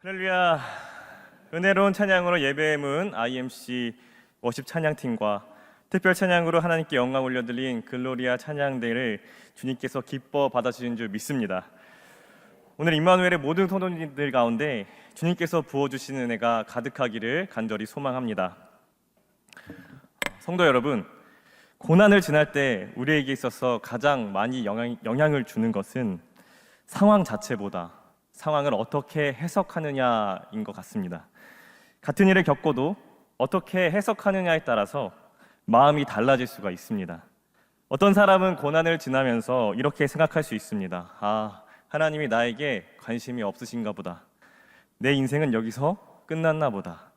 할렐루야. 은혜로운 찬양으로 예배의 문 IMC 워십 찬양팀과 특별 찬양으로 하나님께 영광 올려드린 글로리아 찬양대를 주님께서 기뻐 받아주신 줄 믿습니다. 오늘 임마누엘의 모든 성도님들 가운데 주님께서 부어주신 은혜가 가득하기를 간절히 소망합니다. 성도 여러분, 고난을 지날 때 우리에게 있어서 가장 많이 영향을 주는 것은 상황 자체보다 상황을 어떻게 해석하느냐인 것 같습니다. 같은 일을 겪어도 어떻게 해석하느냐에 따라서 마음이 달라질 수가 있습니다. 어떤 사람은 고난을 지나면서 이렇게 생각할 수 있습니다. 하나님이 나에게 관심이 없으신가 보다. 내 인생은 여기서 끝났나 보다.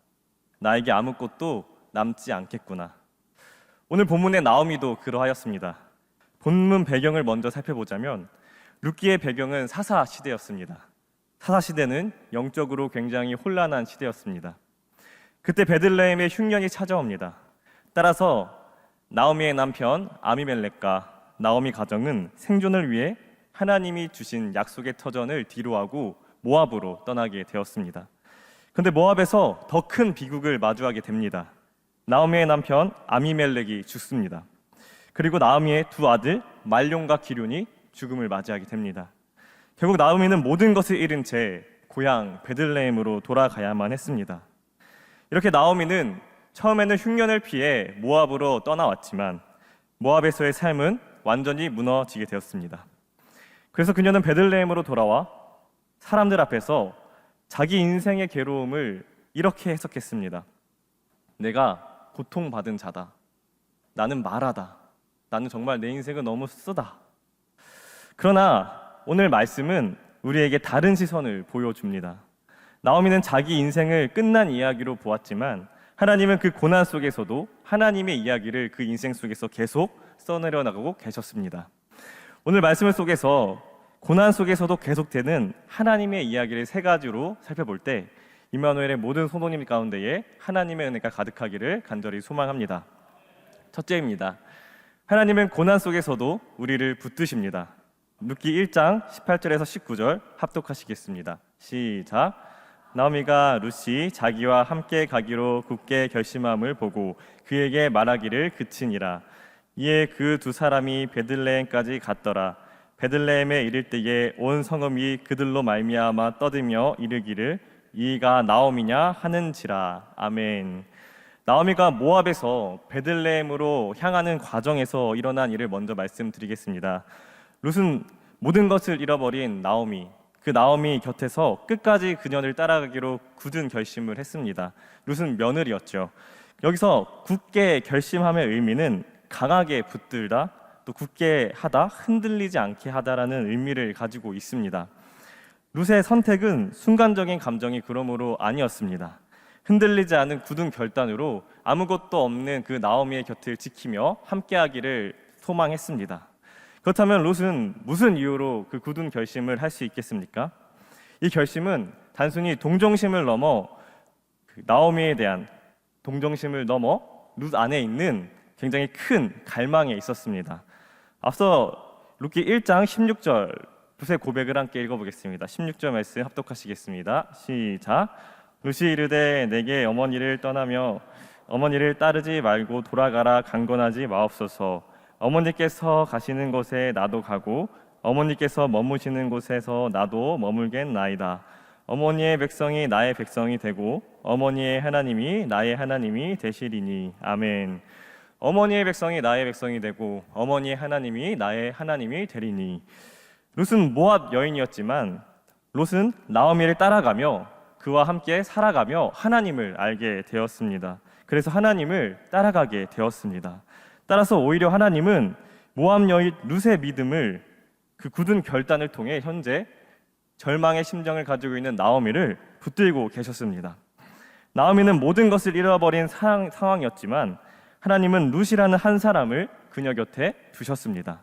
나에게 아무것도 남지 않겠구나. 오늘 본문의 나오미도 그러하였습니다. 본문 배경을 먼저 살펴보자면 룻기의 배경은 사사 시대였습니다. 사사 시대는 영적으로 굉장히 혼란한 시대였습니다. 그때 베들레헴에 흉년이 찾아옵니다. 따라서 나오미의 남편 아미멜렉과 나오미 가정은 생존을 위해 하나님이 주신 약속의 터전을 뒤로하고 모압으로 떠나게 되었습니다. 그런데 모압에서 더 큰 비극을 마주하게 됩니다. 나오미의 남편 아미멜렉이 죽습니다. 그리고 나오미의 두 아들 말룡과 기륜이 죽음을 맞이하게 됩니다. 결국 나오미는 모든 것을 잃은 채 고향 베들레헴으로 돌아가야만 했습니다. 이렇게 나오미는 처음에는 흉년을 피해 모압으로 떠나왔지만 모압에서의 삶은 완전히 무너지게 되었습니다. 그래서 그녀는 베들레헴으로 돌아와 사람들 앞에서 자기 인생의 괴로움을 이렇게 해석했습니다. 내가 고통받은 자다. 나는 말하다. 나는 정말 내 인생은 너무 쓰다. 그러나 오늘 말씀은 우리에게 다른 시선을 보여줍니다. 나오미는 자기 인생을 끝난 이야기로 보았지만 하나님은 그 고난 속에서도 하나님의 이야기를 그 인생 속에서 계속 써내려 나가고 계셨습니다. 오늘 말씀 속에서 고난 속에서도 계속되는 하나님의 이야기를 세 가지로 살펴볼 때 임마누엘의 모든 성도님 가운데에 하나님의 은혜가 가득하기를 간절히 소망합니다. 첫째입니다. 하나님은 고난 속에서도 우리를 붙드십니다. 룻기 1장 18절에서 19절 합독하시겠습니다. 시작. 나오미가 룻이 자기와 함께 가기로 굳게 결심함을 보고 그에게 말하기를 그치니라. 이에 그 두 사람이 베들레헴까지 갔더라. 베들레헴에 이를 때에 온 성읍이 그들로 말미암아 떠들며 이르기를 이가 나오미냐 하는지라. 아멘. 나오미가 모압에서 베들레헴으로 향하는 과정에서 일어난 일을 먼저 말씀드리겠습니다. 룻은 모든 것을 잃어버린 나오미, 그 나오미 곁에서 끝까지 그녀를 따라가기로 굳은 결심을 했습니다. 룻은 며느리였죠. 여기서 굳게 결심함의 의미는 강하게 붙들다, 또 굳게 하다, 흔들리지 않게 하다라는 의미를 가지고 있습니다. 룻의 선택은 순간적인 감정이 그러므로 아니었습니다. 흔들리지 않은 굳은 결단으로 아무것도 없는 그 나오미의 곁을 지키며 함께하기를 소망했습니다. 그렇다면 룻은 무슨 이유로 그 굳은 결심을 할 수 있겠습니까? 이 결심은 단순히 동정심을 넘어 나오미에 대한 동정심을 넘어 룻 안에 있는 굉장히 큰 갈망에 있었습니다. 앞서 룻기 1장 16절 룻의 고백을 함께 읽어보겠습니다. 16절 말씀 합독하시겠습니다. 시작. 룻이 이르되 내게 어머니를 떠나며 어머니를 따르지 말고 돌아가라 강건하지 마옵소서. 어머니께서 가시는 곳에 나도 가고 어머니께서 머무시는 곳에서 나도 머물겠나이다. 어머니의 백성이 나의 백성이 되고 어머니의 하나님이 나의 하나님이 되시리니. 아멘. 어머니의 백성이 나의 백성이 되고 어머니의 하나님이 나의 하나님이 되리니. 룻은 모압 여인이었지만 롯은 나오미를 따라가며 그와 함께 살아가며 하나님을 알게 되었습니다. 그래서 하나님을 따라가게 되었습니다. 따라서 오히려 하나님은 모압 여인 룻의 믿음을 그 굳은 결단을 통해 현재 절망의 심정을 가지고 있는 나오미를 붙들고 계셨습니다. 나오미는 모든 것을 잃어버린 상황이었지만 하나님은 룻이라는 한 사람을 그녀 곁에 두셨습니다.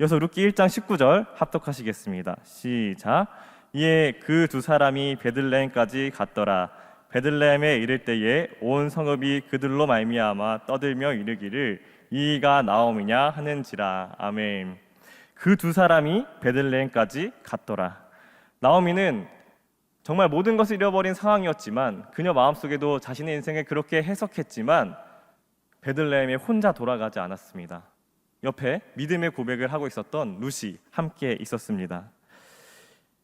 이어서 룻기 1장 19절 합독하시겠습니다. 시작. 이에 그 두 사람이 베들레헴까지 갔더라. 베들레헴에 이를 때에 온 성읍이 그들로 말미암아 떠들며 이르기를 이가 나오미냐 하는지라. 아멘. 그 두 사람이 베들레헴까지 갔더라. 나오미는 정말 모든 것을 잃어버린 상황이었지만 그녀 마음속에도 자신의 인생을 그렇게 해석했지만 베들레헴에 혼자 돌아가지 않았습니다. 옆에 믿음의 고백을 하고 있었던 룻이 함께 있었습니다.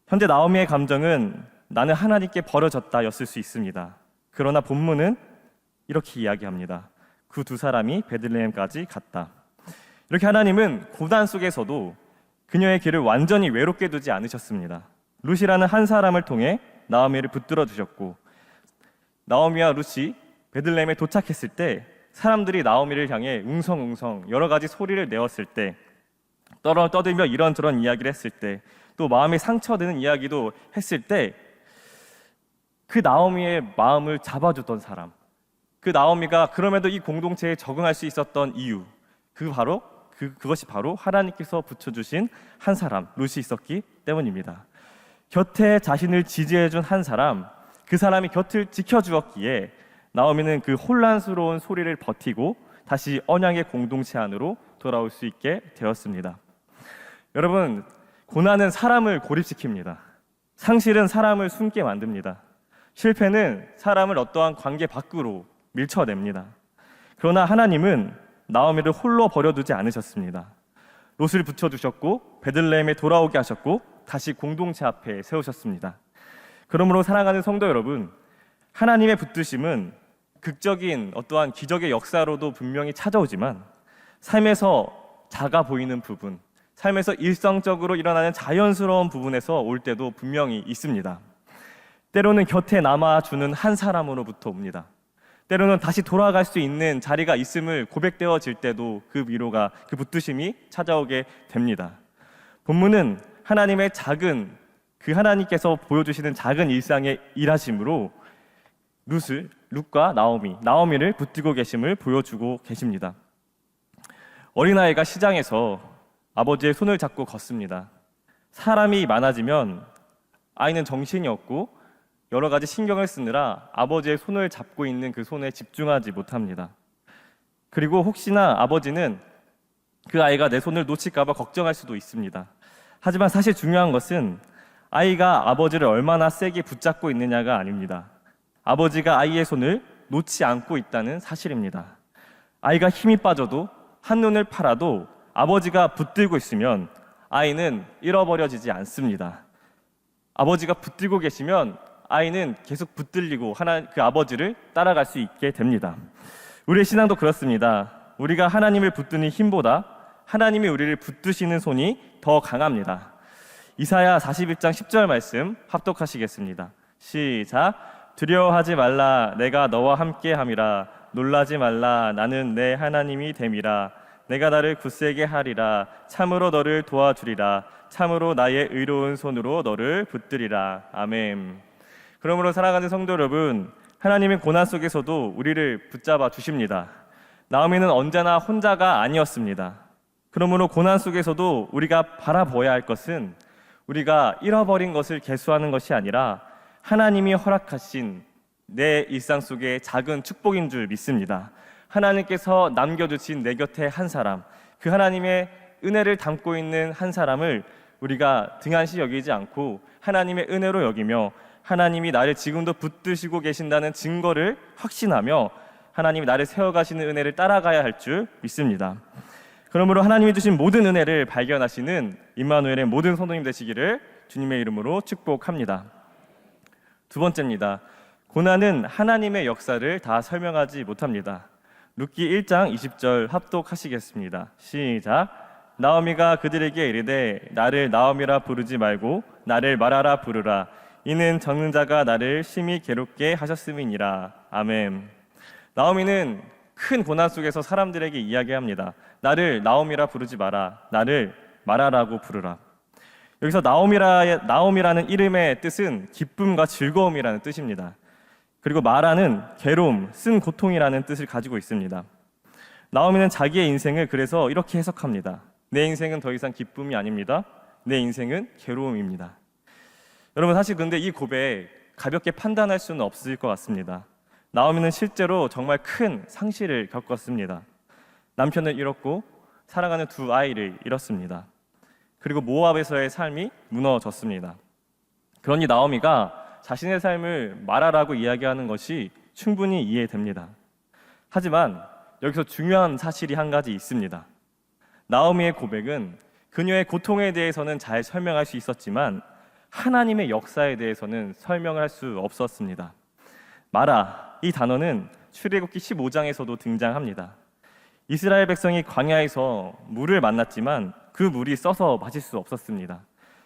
현재 나오미의 감정은 나는 하나님께 버려졌다였을 수 있습니다. 그러나 본문은 이렇게 이야기합니다. 그 두 사람이 베들레헴까지 갔다. 이렇게 하나님은 고난 속에서도 그녀의 길을 완전히 외롭게 두지 않으셨습니다. 룻이라는 한 사람을 통해 나오미를 붙들어 주셨고, 나오미와 룻이 베들레헴에 도착했을 때 사람들이 나오미를 향해 웅성웅성 여러 가지 소리를 내었을 때, 떠들며 이런저런 이야기를 했을 때, 또 마음이 상처되는 이야기도 했을 때, 그 나오미의 마음을 잡아주던 사람, 그 나오미가 그럼에도 이 공동체에 적응할 수 있었던 이유, 그것이 바로 하나님께서 붙여주신 한 사람, 룻이 있었기 때문입니다. 곁에 자신을 지지해준 한 사람, 그 사람이 곁을 지켜주었기에 나오미는 그 혼란스러운 소리를 버티고 다시 언약의 공동체 안으로 돌아올 수 있게 되었습니다. 여러분, 고난은 사람을 고립시킵니다. 상실은 사람을 숨게 만듭니다. 실패는 사람을 어떠한 관계 밖으로 밀쳐냅니다. 그러나 하나님은 나오미를 홀로 버려두지 않으셨습니다. 롯을 붙여주셨고 베들레헴에 돌아오게 하셨고 다시 공동체 앞에 세우셨습니다. 그러므로 사랑하는 성도 여러분, 하나님의 붙드심은 극적인 어떠한 기적의 역사로도 분명히 찾아오지만 삶에서 작아 보이는 부분, 삶에서 일상적으로 일어나는 자연스러운 부분에서 올 때도 분명히 있습니다. 때로는 곁에 남아주는 한 사람으로부터 옵니다. 때로는 다시 돌아갈 수 있는 자리가 있음을 고백되어질 때도 그 위로가, 그 붙드심이 찾아오게 됩니다. 본문은 하나님의 하나님께서 보여주시는 작은 일상의 일하심으로 룻과 나오미를 붙들고 계심을 보여주고 계십니다. 어린아이가 시장에서 아버지의 손을 잡고 걷습니다. 사람이 많아지면 아이는 정신이 없고 여러 가지 신경을 쓰느라 아버지의 손을 잡고 있는 그 손에 집중하지 못합니다. 그리고 혹시나 아버지는 그 아이가 내 손을 놓칠까 봐 걱정할 수도 있습니다. 하지만 사실 중요한 것은 아이가 아버지를 얼마나 세게 붙잡고 있느냐가 아닙니다. 아버지가 아이의 손을 놓지 않고 있다는 사실입니다. 아이가 힘이 빠져도 한눈을 팔아도 아버지가 붙들고 있으면 아이는 잃어버려지지 않습니다. 아버지가 붙들고 계시면 아이는 계속 붙들리고 그 아버지를 따라갈 수 있게 됩니다. 우리의 신앙도 그렇습니다. 우리가 하나님을 붙드는 힘보다 하나님이 우리를 붙드시는 손이 더 강합니다. 이사야 41장 10절 말씀 합독하시겠습니다. 시작. 두려워하지 말라, 내가 너와 함께 함이라. 놀라지 말라, 나는 내 하나님이 됨이라. 내가 나를 굳세게 하리라. 참으로 너를 도와주리라. 참으로 나의 의로운 손으로 너를 붙들리라. 아멘. 그러므로 사랑하는 성도 여러분, 하나님은 고난 속에서도 우리를 붙잡아 주십니다. 나오미는 언제나 혼자가 아니었습니다. 그러므로 고난 속에서도 우리가 바라보아야 할 것은 우리가 잃어버린 것을 계수하는 것이 아니라 하나님이 허락하신 내 일상 속의 작은 축복인 줄 믿습니다. 하나님께서 남겨주신 내 곁에 한 사람, 그 하나님의 은혜를 담고 있는 한 사람을 우리가 등한시 여기지 않고 하나님의 은혜로 여기며 하나님이 나를 지금도 붙드시고 계신다는 증거를 확신하며 하나님이 나를 세워가시는 은혜를 따라가야 할 줄 믿습니다. 그러므로 하나님이 주신 모든 은혜를 발견하시는 임마누엘의 모든 성도님 되시기를 주님의 이름으로 축복합니다. 두 번째입니다. 고난은 하나님의 역사를 다 설명하지 못합니다. 룻기 1장 20절 합독하시겠습니다. 시작. 나오미가 그들에게 이르되 나를 나오미라 부르지 말고 나를 마라라 부르라. 이는 적는 자가 나를 심히 괴롭게 하셨음이니라. 아멘. 나오미는 큰 고난 속에서 사람들에게 이야기합니다. 나를 나오미라 부르지 마라. 나를 마라라고 부르라. 여기서 나오미라는 이름의 뜻은 기쁨과 즐거움이라는 뜻입니다. 그리고 마라는 괴로움, 쓴 고통이라는 뜻을 가지고 있습니다. 나오미는 자기의 인생을 그래서 이렇게 해석합니다. 내 인생은 더 이상 기쁨이 아닙니다. 내 인생은 괴로움입니다. 여러분, 사실 근데 이 고백 가볍게 판단할 수는 없을 것 같습니다. 나오미는 실제로 정말 큰 상실을 겪었습니다. 남편을 잃었고 사랑하는 두 아이를 잃었습니다. 그리고 모압에서의 삶이 무너졌습니다. 그러니 나오미가 자신의 삶을 마라라고 이야기하는 것이 충분히 이해됩니다. 하지만 여기서 중요한 사실이 한 가지 있습니다. 나오미의 고백은 그녀의 고통에 대해서는 잘 설명할 수 있었지만 하나님의 역사에 대해서는 설명할 수 없었습니다. 마라, 이 단어는 출애굽기 15장에서도 등장합니다. 이스라엘 백성이 광야에서 물을 만났지만 그 물이 써서 마실 수 없었습니다.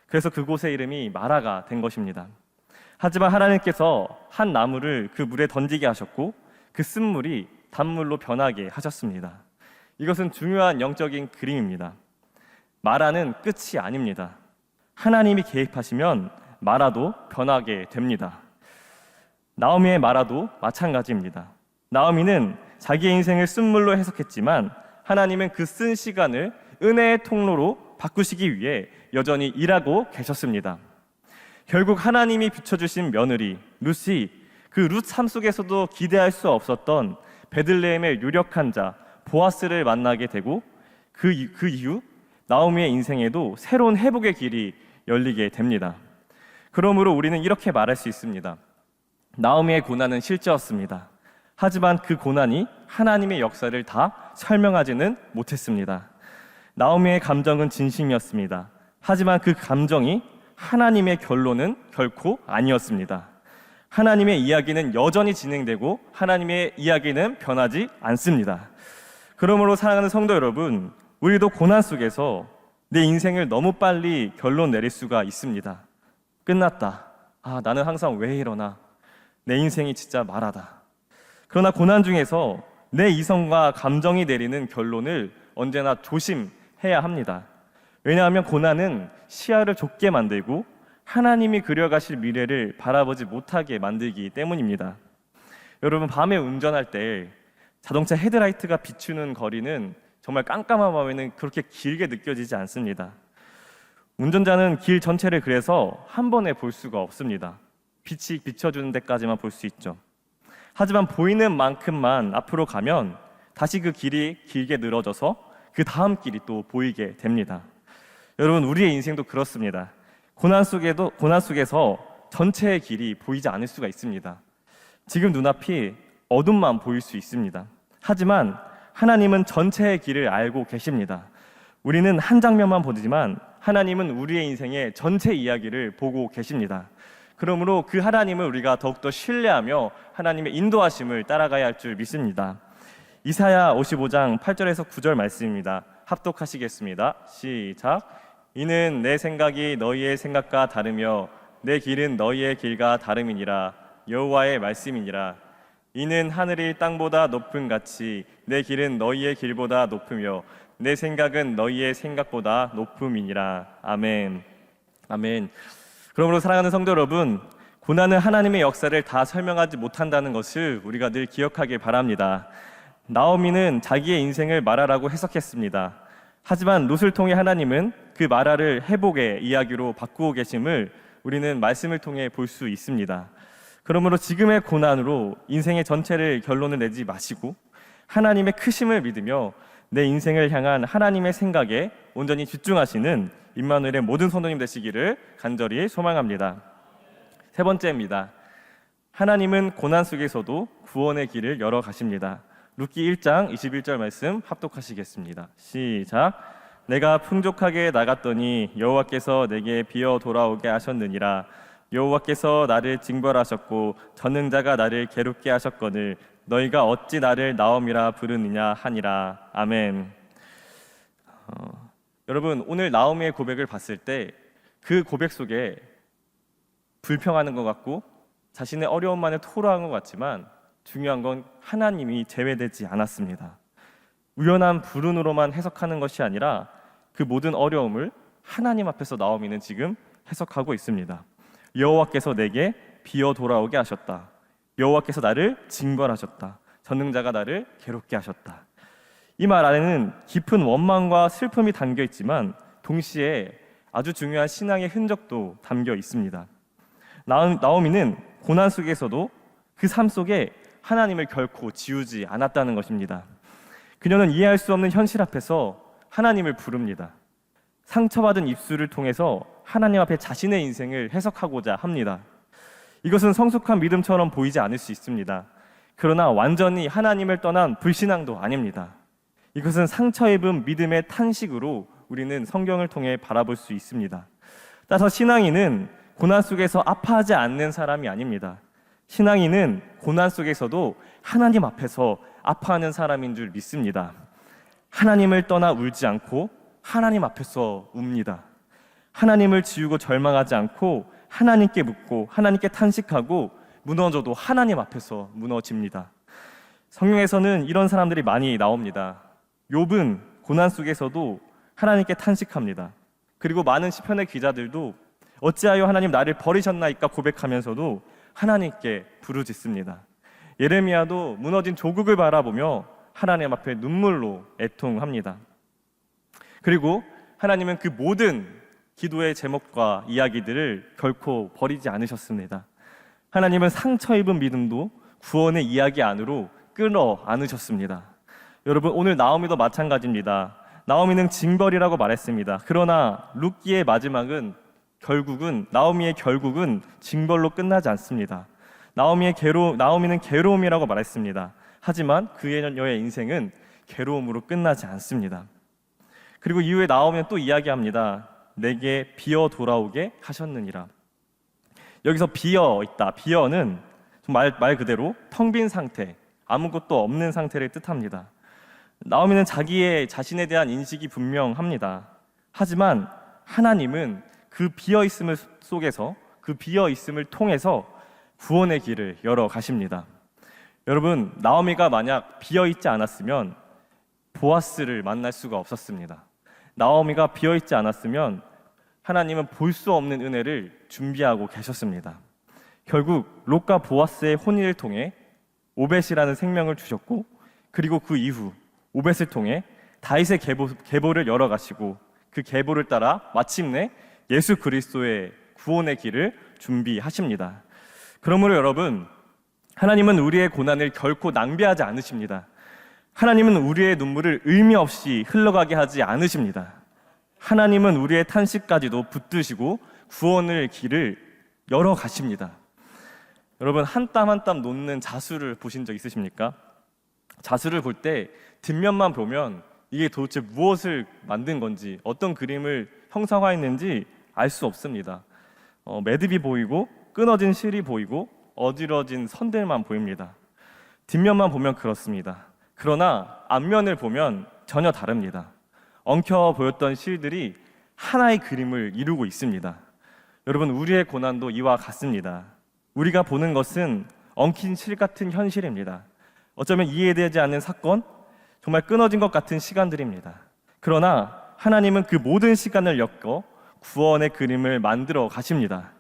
그래서 그곳의 이름이 마라가 된 것입니다. 하지만 하나님께서 한 나무를 그 물에 던지게 하셨고 그 쓴물이 단물로 변하게 하셨습니다. 이것은 중요한 영적인 그림입니다. 마라는 끝이 아닙니다. 하나님이 개입하시면 마라도 변하게 됩니다. 나오미의 마라도 마찬가지입니다. 나오미는 자기의 인생을 쓴물로 해석했지만 하나님은 그 쓴 시간을 은혜의 통로로 바꾸시기 위해 여전히 일하고 계셨습니다. 결국 하나님이 비춰주신 며느리 룻이 그 룻 삶 속에서도 기대할 수 없었던 베들레헴의 유력한 자 보아스를 만나게 되고 그 이후 나오미의 인생에도 새로운 회복의 길이 열리게 됩니다. 그러므로 우리는 이렇게 말할 수 있습니다. 나오미의 고난은 실제였습니다. 하지만 그 고난이 하나님의 역사를 다 설명하지는 못했습니다. 나오미의 감정은 진심이었습니다. 하지만 그 감정이 하나님의 결론은 결코 아니었습니다. 하나님의 이야기는 여전히 진행되고 하나님의 이야기는 변하지 않습니다. 그러므로 사랑하는 성도 여러분, 우리도 고난 속에서 내 인생을 너무 빨리 결론 내릴 수가 있습니다. 끝났다. 나는 항상 왜 이러나. 내 인생이 진짜 마라다. 그러나 고난 중에서 내 이성과 감정이 내리는 결론을 언제나 조심해야 합니다. 왜냐하면 고난은 시야를 좁게 만들고 하나님이 그려가실 미래를 바라보지 못하게 만들기 때문입니다. 여러분, 밤에 운전할 때 자동차 헤드라이트가 비추는 거리는 정말 깜깜한 밤에는 그렇게 길게 느껴지지 않습니다. 운전자는 길 전체를 그래서 한 번에 볼 수가 없습니다. 빛이 비춰주는 데까지만 볼 수 있죠. 하지만 보이는 만큼만 앞으로 가면 다시 그 길이 길게 늘어져서 그 다음 길이 또 보이게 됩니다. 여러분, 우리의 인생도 그렇습니다. 고난 속에서 전체의 길이 보이지 않을 수가 있습니다. 지금 눈앞이 어둠만 보일 수 있습니다. 하지만 하나님은 전체의 길을 알고 계십니다. 우리는 한 장면만 보지만 하나님은 우리의 인생의 전체 이야기를 보고 계십니다. 그러므로 그 하나님을 우리가 더욱더 신뢰하며 하나님의 인도하심을 따라가야 할 줄 믿습니다. 이사야 55장 8절에서 9절 말씀입니다. 합독하시겠습니다. 시작. 이는 내 생각이 너희의 생각과 다르며 내 길은 너희의 길과 다름이니라. 여호와의 말씀이니라. 이는 하늘이 땅보다 높음 같이 내 길은 너희의 길보다 높으며 내 생각은 너희의 생각보다 높음이니라. 아멘. 아멘. 그러므로 사랑하는 성도 여러분, 고난은 하나님의 역사를 다 설명하지 못한다는 것을 우리가 늘 기억하길 바랍니다. 나오미는 자기의 인생을 마라라고 해석했습니다. 하지만 룻을 통해 하나님은 그 마라를 회복의 이야기로 바꾸고 계심을 우리는 말씀을 통해 볼 수 있습니다. 그러므로 지금의 고난으로 인생의 전체를 결론을 내지 마시고 하나님의 크심을 믿으며 내 인생을 향한 하나님의 생각에 온전히 집중하시는 임마누엘의 모든 성도님 되시기를 간절히 소망합니다. 세 번째입니다. 하나님은 고난 속에서도 구원의 길을 열어 가십니다. 룻기 1장 21절 말씀 합독하시겠습니다. 시작. 내가 풍족하게 나갔더니 여호와께서 내게 비어 돌아오게 하셨느니라. 여호와께서 나를 징벌하셨고 전능자가 나를 괴롭게 하셨거늘 너희가 어찌 나를 나옴이라 부르느냐 하니라. 아멘. 여러분, 오늘 나오미의 고백을 봤을 때 그 고백 속에 불평하는 것 같고 자신의 어려움만을 토로한 것 같지만 중요한 건 하나님이 제외되지 않았습니다. 우연한 불운으로만 해석하는 것이 아니라 그 모든 어려움을 하나님 앞에서 나오미는 지금 해석하고 있습니다. 여호와께서 내게 비어 돌아오게 하셨다. 여호와께서 나를 징벌하셨다. 전능자가 나를 괴롭게 하셨다. 이 말 안에는 깊은 원망과 슬픔이 담겨 있지만 동시에 아주 중요한 신앙의 흔적도 담겨 있습니다. 나오미는 고난 속에서도 그 삶 속에 하나님을 결코 지우지 않았다는 것입니다. 그녀는 이해할 수 없는 현실 앞에서 하나님을 부릅니다. 상처받은 입술을 통해서 하나님 앞에 자신의 인생을 해석하고자 합니다. 이것은 성숙한 믿음처럼 보이지 않을 수 있습니다. 그러나 완전히 하나님을 떠난 불신앙도 아닙니다. 이것은 상처 입은 믿음의 탄식으로 우리는 성경을 통해 바라볼 수 있습니다. 따라서 신앙인은 고난 속에서 아파하지 않는 사람이 아닙니다. 신앙인은 고난 속에서도 하나님 앞에서 아파하는 사람인 줄 믿습니다. 하나님을 떠나 울지 않고 하나님 앞에서 웁니다. 하나님을 지우고 절망하지 않고 하나님께 묻고 하나님께 탄식하고 무너져도 하나님 앞에서 무너집니다. 성경에서는 이런 사람들이 많이 나옵니다. 욥은 고난 속에서도 하나님께 탄식합니다. 그리고 많은 시편의 기자들도 어찌하여 하나님 나를 버리셨나이까 고백하면서도 하나님께 부르짖습니다. 예레미야도 무너진 조국을 바라보며 하나님 앞에 눈물로 애통합니다. 그리고 하나님은 그 모든 기도의 제목과 이야기들을 결코 버리지 않으셨습니다. 하나님은 상처 입은 믿음도 구원의 이야기 안으로 끌어 안으셨습니다. 여러분, 오늘 나오미도 마찬가지입니다. 나오미는 징벌이라고 말했습니다. 그러나 룻기의 마지막은 나오미의 결국은 징벌로 끝나지 않습니다. 나오미는 괴로움이라고 말했습니다. 하지만 그녀의 인생은 괴로움으로 끝나지 않습니다. 그리고 이후에 나오미는 또 이야기합니다. 내게 비어 돌아오게 하셨느니라. 여기서 비어 있다. 비어는 말 그대로 텅 빈 상태, 아무것도 없는 상태를 뜻합니다. 나오미는 자신에 대한 인식이 분명합니다. 하지만 하나님은 그 비어있음을 속에서, 그 비어있음을 통해서 구원의 길을 열어 가십니다. 여러분, 나오미가 만약 비어있지 않았으면 보아스를 만날 수가 없었습니다. 나오미가 비어있지 않았으면 하나님은 볼 수 없는 은혜를 준비하고 계셨습니다. 결국 롯과 보아스의 혼인을 통해 오벳이라는 생명을 주셨고, 그리고 그 이후 오벳을 통해 다윗의 계보를 열어가시고 그 계보를 따라 마침내 예수 그리스도의 구원의 길을 준비하십니다. 그러므로 여러분, 하나님은 우리의 고난을 결코 낭비하지 않으십니다. 하나님은 우리의 눈물을 의미 없이 흘러가게 하지 않으십니다. 하나님은 우리의 탄식까지도 붙드시고 구원의 길을 열어가십니다. 여러분, 한 땀 한 땀 놓는 자수를 보신 적 있으십니까? 자수를 볼 때 뒷면만 보면 이게 도대체 무엇을 만든 건지, 어떤 그림을 형상화했는지 알 수 없습니다. 매듭이 보이고 끊어진 실이 보이고 어지러진 선들만 보입니다. 뒷면만 보면 그렇습니다. 그러나 앞면을 보면 전혀 다릅니다. 엉켜 보였던 실들이 하나의 그림을 이루고 있습니다. 여러분, 우리의 고난도 이와 같습니다. 우리가 보는 것은 엉킨 실 같은 현실입니다. 어쩌면 이해되지 않는 사건, 정말 끊어진 것 같은 시간들입니다. 그러나 하나님은 그 모든 시간을 엮어 구원의 그림을 만들어 가십니다.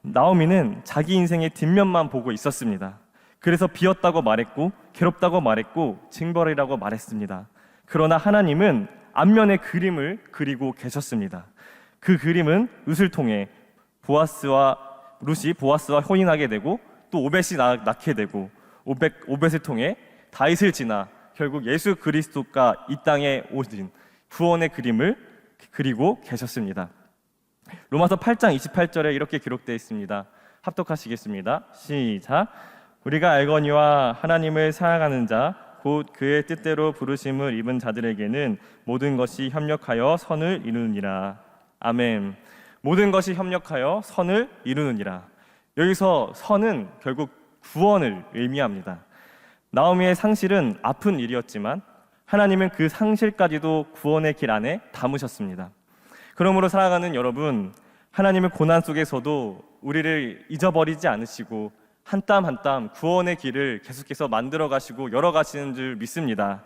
나오미는 자기 인생의 뒷면만 보고 있었습니다. 그래서 비었다고 말했고 괴롭다고 말했고 징벌이라고 말했습니다. 그러나 하나님은 앞면의 그림을 그리고 계셨습니다. 그 그림은 룻을 통해 룻이 보아스와 혼인하게 되고 또 오벳이 낳게 되고 오벳을 통해 다윗을 지나 결국 예수 그리스도가 이 땅에 오신 구원의 그림을 그리고 계셨습니다. 로마서 8장 28절에 이렇게 기록되어 있습니다. 합독하시겠습니다. 시작. 우리가 알거니와 하나님을 사랑하는 자 곧 그의 뜻대로 부르심을 입은 자들에게는 모든 것이 협력하여 선을 이루느니라. 아멘. 모든 것이 협력하여 선을 이루느니라. 여기서 선은 결국 구원을 의미합니다. 나오미의 상실은 아픈 일이었지만 하나님은 그 상실까지도 구원의 길 안에 담으셨습니다. 그러므로 사랑하는 여러분, 하나님의 고난 속에서도 우리를 잊어버리지 않으시고 한 땀 한 땀 구원의 길을 계속해서 만들어 가시고 열어 가시는 줄 믿습니다.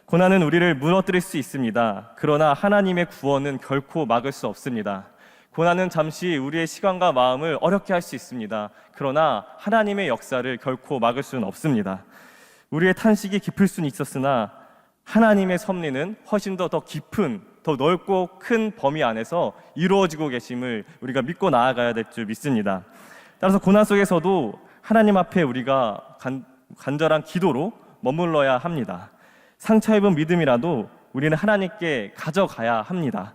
고난은 우리를 무너뜨릴 수 있습니다. 그러나 하나님의 구원은 결코 막을 수 없습니다. 고난은 잠시 우리의 시간과 마음을 어렵게 할 수 있습니다. 그러나 하나님의 역사를 결코 막을 수는 없습니다. 우리의 탄식이 깊을 수는 있었으나 하나님의 섭리는 훨씬 더 깊은, 더 넓고 큰 범위 안에서 이루어지고 계심을 우리가 믿고 나아가야 될 줄 믿습니다. 따라서 고난 속에서도 하나님 앞에 우리가 간절한 기도로 머물러야 합니다. 상처 입은 믿음이라도 우리는 하나님께 가져가야 합니다.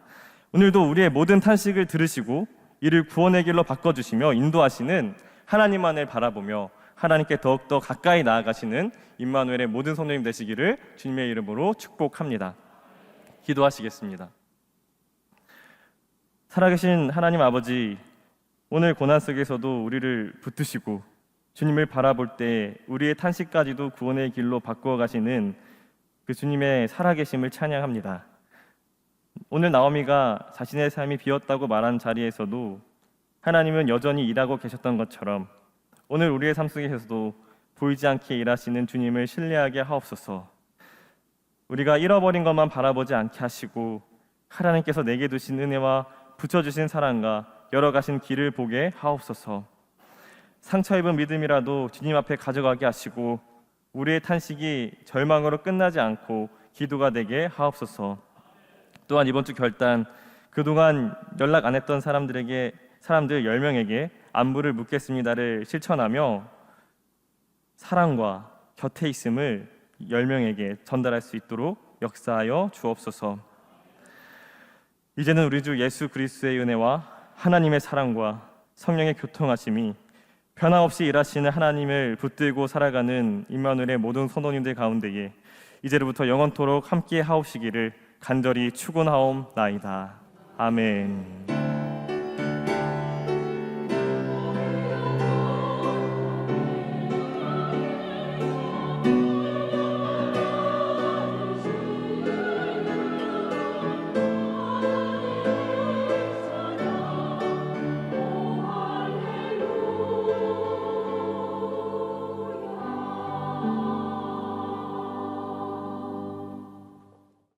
오늘도 우리의 모든 탄식을 들으시고 이를 구원의 길로 바꿔주시며 인도하시는 하나님만을 바라보며 하나님께 더욱더 가까이 나아가시는 임마누엘의 모든 성도님 되시기를 주님의 이름으로 축복합니다. 기도하시겠습니다. 살아계신 하나님 아버지, 오늘 고난 속에서도 우리를 붙드시고 주님을 바라볼 때 우리의 탄식까지도 구원의 길로 바꾸어 가시는 그 주님의 살아계심을 찬양합니다. 오늘 나오미가 자신의 삶이 비었다고 말한 자리에서도 하나님은 여전히 일하고 계셨던 것처럼 오늘 우리의 삶 속에서도 보이지 않게 일하시는 주님을 신뢰하게 하옵소서. 우리가 잃어버린 것만 바라보지 않게 하시고 하나님께서 내게 두신 은혜와 붙여주신 사랑과 열어가신 길을 보게 하옵소서. 상처 입은 믿음이라도 주님 앞에 가져가게 하시고 우리의 탄식이 절망으로 끝나지 않고 기도가 되게 하옵소서. 또한 이번 주 결단, 그동안 연락 안 했던 사람들 10명에게 안부를 묻겠습니다를 실천하며 사랑과 곁에 있음을 10명에게 전달할 수 있도록 역사하여 주옵소서. 이제는 우리 주 예수 그리스도의 은혜와 하나님의 사랑과 성령의 교통하심이 변함없이 일하시는 하나님을 붙들고 살아가는 임마누엘의 모든 성도님들 가운데에 이제로부터 영원토록 함께 하옵시기를 간절히 축원하옵나이다. 아멘.